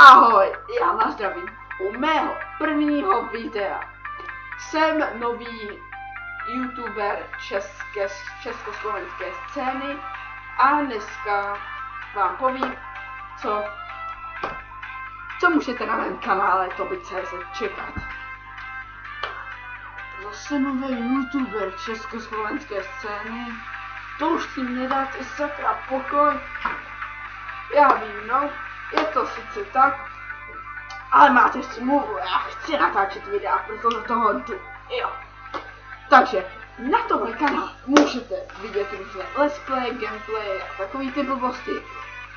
Ahoj, já vás zdravím u mého prvního videa. Jsem nový youtuber československé scény a dneska vám povím, co můžete na mém kanále Toby.cz čekat. Zase nový youtuber československé scény, to už si nedáte sakra pokoj. Já vím, no, je to sice tak, ale máte smůlu, já chci natáčet videa, proto do toho jdu, jo. Takže na tomhle kanále můžete vidět různé let's play, gameplay a takový ty blbosti.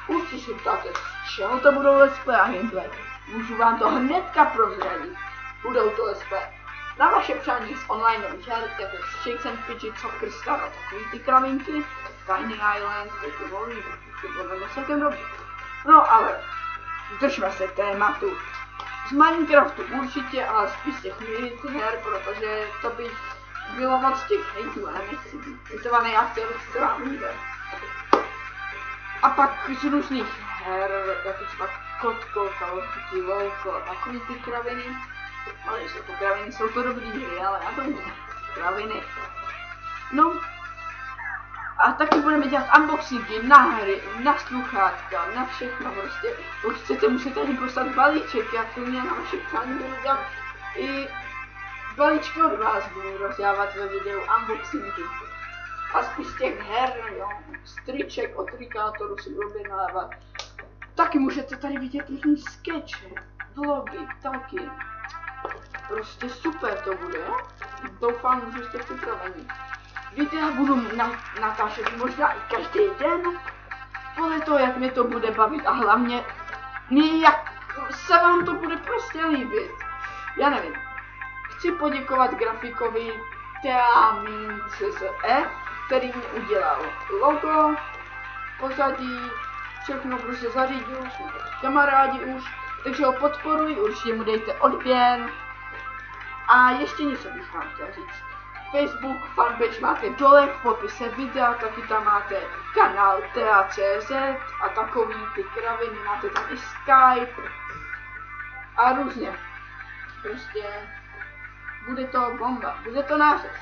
Určitě se ptáte, z čeho to budou let's play a gameplay. Můžu vám to hnedka prozradit. Budou to let's play na vaše přání z onlineových her, jako Shakes and Fidget, Soccer Star a takový ty kravinky, Tiny Island, ty volí, už je podle mě celkem dobrý. No ale držme se tématu. Z Minecraftu určitě, ale spíš těch her, protože to bych bylo moc těch hejtů a nechci být hejtovaný, já chci být strávný her. A pak z různých her, jako třeba Kotko, Call of Duty, Volko, takový ty kraviny. Ale jsou to kraviny, jsou to dobrý hry, ale já to nevím. Kraviny. No. A taky budeme dělat unboxingy na hry, na sluchátka, na všechno prostě. Pokud chcete, můžete mi poslat balíček, já to mě na vaše přání budu dělat i balíčky od vás budu rozdávat ve videu unboxingy. A spíš těch her, jo, striček od Trikátoru si budu objednávat. Taky můžete tady vidět různý skeče, vlogy, taky. Prostě super to bude, jo? Doufám, že jste připraveni. Videa budu natáčet možná i každý den, podle toho, jak mě to bude bavit a hlavně jak se vám to bude prostě líbit. Já nevím. Chci poděkovat grafikovi Teamin.cz, který mi udělal logo, pozadí, všechno prostě zařídil, jsme kamarádi už, takže ho podporuji, určitě mu dejte odběr. A ještě něco bych vám chtěl říct. Facebook fanpage máte dole v popise videa, taky tam máte kanál Tea.cz a takový ty kraviny, máte tam i Skype a různě. Prostě bude to bomba, bude to nářez.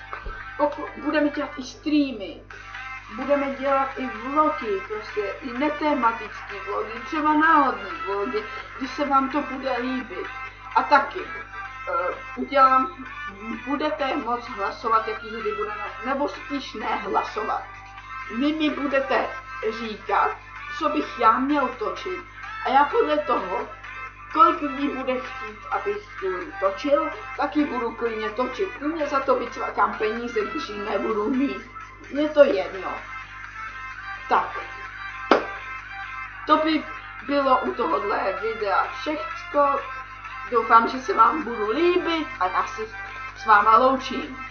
Budeme dělat i streamy, budeme dělat i vlogy, prostě i netematické vlogy, třeba náhodné vlogy, kdy se vám to bude líbit. A taky budete moct hlasovat, jaký hry budeme, nebo spíš nehlasovat. Vy mi budete říkat, co bych já měl točit a já podle toho, kolik lidí bude chtít, abych točil, taky budu klidně točit. Klidně za to vycvakám peníze, když ji nebudu mít. Je to jedno. Tak. To by bylo u tohohle videa všechno. Doufám, že se vám budu líbit a já se s váma loučím.